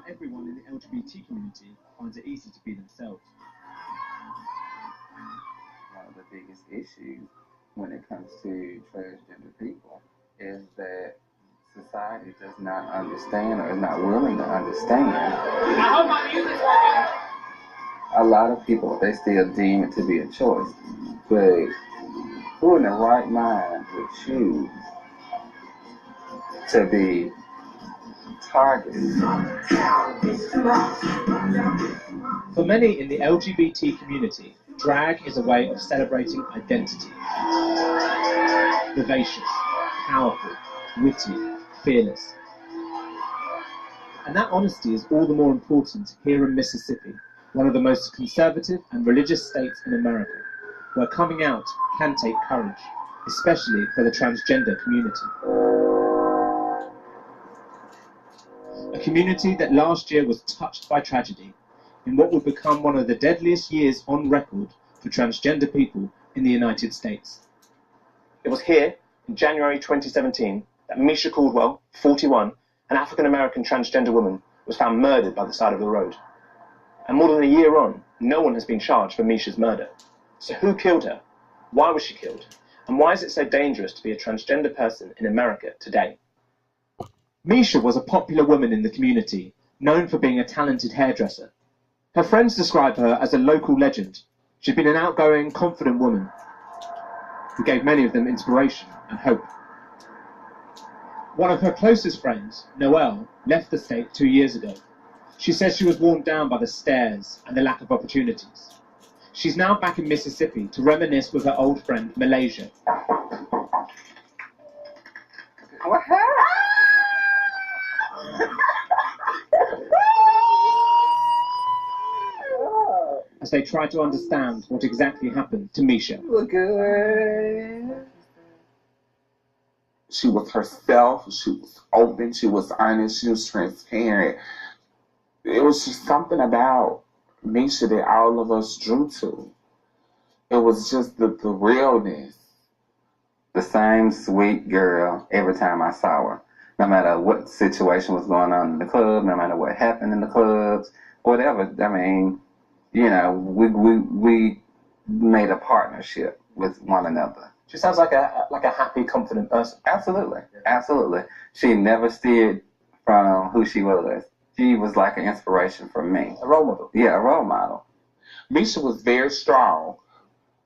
everyone in the LGBT community finds it easy to be themselves. One of the biggest issues when it comes to transgender people is that society does not understand or is not willing to understand. I hope my music's working. A lot of people, they still deem it to be a choice, but who in the right mind would choose to be targeted? For many in the LGBT community, drag is a way of celebrating identity. Vivacious, powerful, witty, fearless. And that honesty is all the more important here in Mississippi, one of the most conservative and religious states in America, where coming out can take courage, especially for the transgender community. A community that last year was touched by tragedy in what would become one of the deadliest years on record for transgender people in the United States. It was here, in January 2017, that Mesha Caldwell, 41, an African-American transgender woman, was found murdered by the side of the road. And more than a year on, no one has been charged for Mesha's murder. So who killed her? Why was she killed? And why is it so dangerous to be a transgender person in America today? Mesha was a popular woman in the community, known for being a talented hairdresser. Her friends describe her as a local legend. She'd been an outgoing, confident woman who gave many of them inspiration and hope. One of her closest friends, Noelle, left the state 2 years ago. She says she was worn down by the stares and the lack of opportunities. She's now back in Mississippi to reminisce with her old friend, Malaysia. What happened? As they try to understand what exactly happened to Mesha. You look good. She was herself, she was open, she was honest, she was transparent. It was just something about Mesha that all of us drew to. It was just the realness. The same sweet girl every time I saw her. No matter what situation was going on in the club, no matter what happened in the clubs, whatever. I mean, you know, we made a partnership with one another. She sounds like a happy, confident person. Absolutely, absolutely. She never steered from who she was. She was like an inspiration for me. A role model. Yeah, a role model. Mesha was very strong.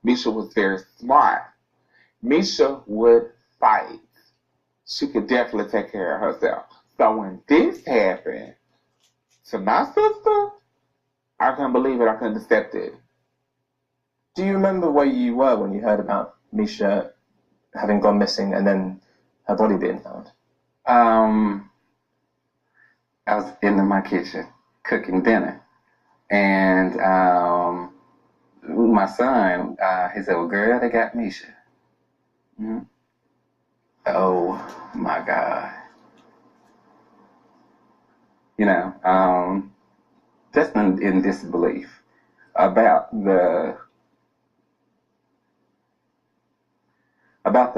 Mesha was very smart. Mesha would fight. She could definitely take care of herself. So when this happened to my sister, I couldn't believe it. I couldn't accept it. Do you remember where you were when you heard about Mesha having gone missing and then her body being found? I was in my kitchen cooking dinner, and my son, he said, "Well, girl, they got Mesha." Mm-hmm. Oh my God! You know, just in disbelief about the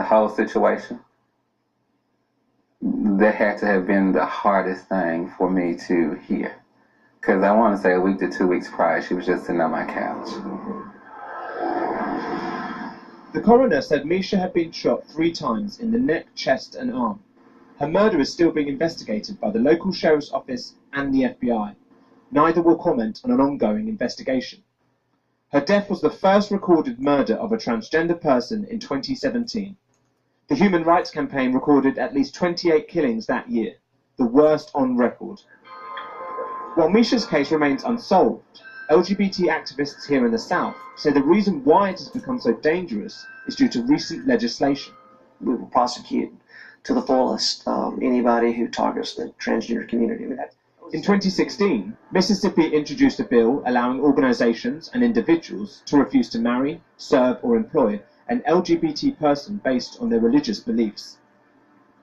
whole situation. That had to have been the hardest thing for me to hear. Because I want to say a week to 2 weeks prior, she was just sitting on my couch. The coroner said Mesha had been shot 3 times in the neck, chest and arm. Her murder is still being investigated by the local sheriff's office and the FBI. Neither will comment on an ongoing investigation. Her death was the first recorded murder of a transgender person in 2017. The Human Rights Campaign recorded at least 28 killings that year, the worst on record. While Mesha's case remains unsolved, LGBT activists here in the South say the reason why it has become so dangerous is due to recent legislation. We will prosecute to the fullest anybody who targets the transgender community. In 2016, Mississippi introduced a bill allowing organizations and individuals to refuse to marry, serve or employ an LGBT person based on their religious beliefs.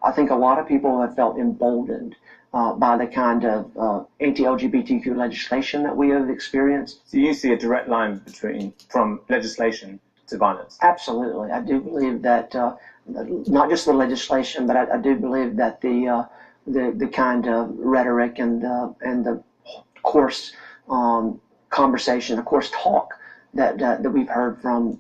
I think a lot of people have felt emboldened by the kind of anti-LGBTQ legislation that we have experienced. So you see a direct line from legislation to violence? Absolutely. I do believe that not just the legislation, but I do believe that the kind of rhetoric and the coarse conversation, a coarse talk that we've heard from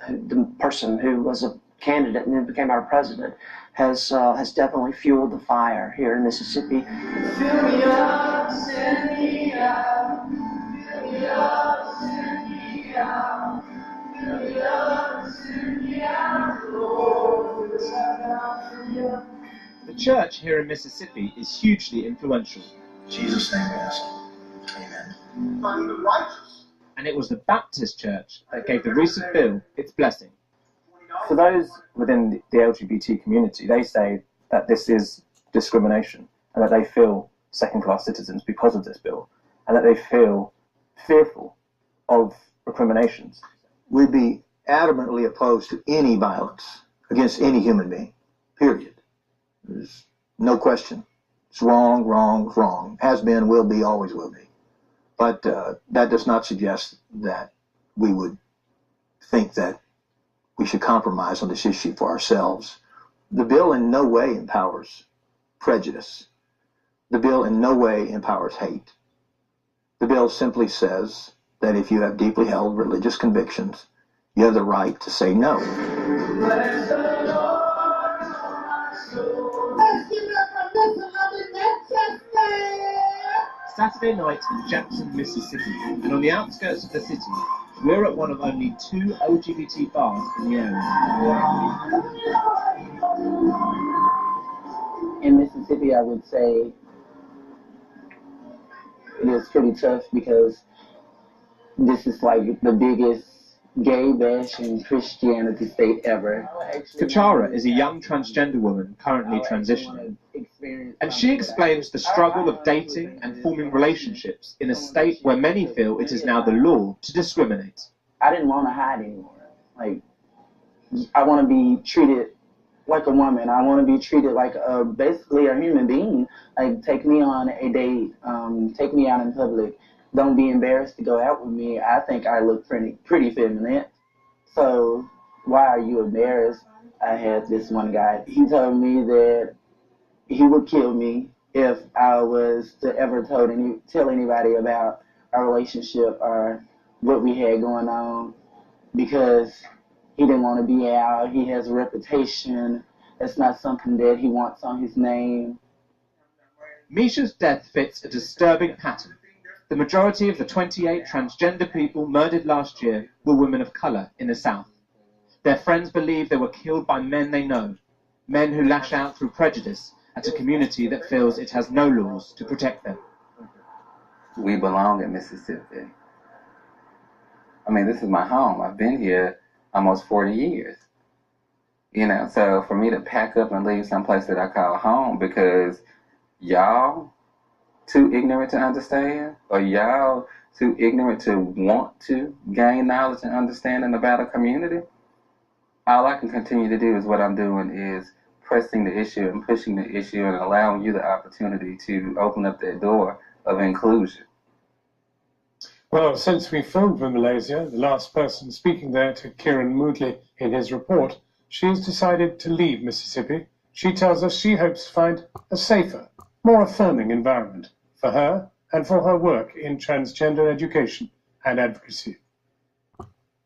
the person who was a candidate and then became our president has definitely fueled the fire here in Mississippi. Fill me up, send me out. Fill me up, send me out. Fill me up, send me out. Lord, fill me up. The church here in Mississippi is hugely influential. In Jesus' name we ask. Amen. I'm the righteous. And it was the Baptist church that gave the recent bill its blessing. For those within the LGBT community, they say that this is discrimination and that they feel second-class citizens because of this bill and that they feel fearful of recriminations. We'd be adamantly opposed to any violence against any human being, period. There's no question. It's wrong, wrong, wrong. Has been, will be, always will be. But that does not suggest that we would think that we should compromise on this issue for ourselves. The bill in no way empowers prejudice. The bill in no way empowers hate. The bill simply says that if you have deeply held religious convictions, you have the right to say no. Bless the Lord, my soul. Let's give it up for Manchester. Saturday night in Jackson, Mississippi, and on the outskirts of the city, we're at one of only 2 LGBT bars in the area. In Mississippi, I would say it is pretty tough because this is like the biggest gay bash in Christianity state ever. Kachara is a young transgender woman currently transitioning, and she explains the struggle of dating and forming relationships in a state where many feel it is now the law to discriminate. I didn't want to hide anymore. Like, I want to be treated like a woman. I want to be treated like basically a human being. Like, take me on a date, take me out in public. Don't be embarrassed to go out with me. I think I look pretty feminine. So why are you embarrassed? I had this one guy. He told me that he would kill me if I was to ever tell anybody about our relationship or what we had going on, because he didn't want to be out. He has a reputation. That's not something that he wants on his name. Mesha's death fits a disturbing pattern. The majority of the 28 transgender people murdered last year were women of colour in the South. Their friends believe they were killed by men they know, men who lash out through prejudice at a community that feels it has no laws to protect them. We belong in Mississippi. I mean, this is my home. I've been here almost 40 years. You know, so for me to pack up and leave someplace that I call home because y'all too ignorant to understand, or y'all too ignorant to want to gain knowledge and understanding about a community, all I can continue to do is what I'm doing is pressing the issue and pushing the issue and allowing you the opportunity to open up that door of inclusion. Well, since we filmed from Malaysia, the last person speaking there to Kieran Moodley in his report, she's decided to leave Mississippi. She tells us she hopes to find a safer, more affirming environment for her and for her work in transgender education and advocacy.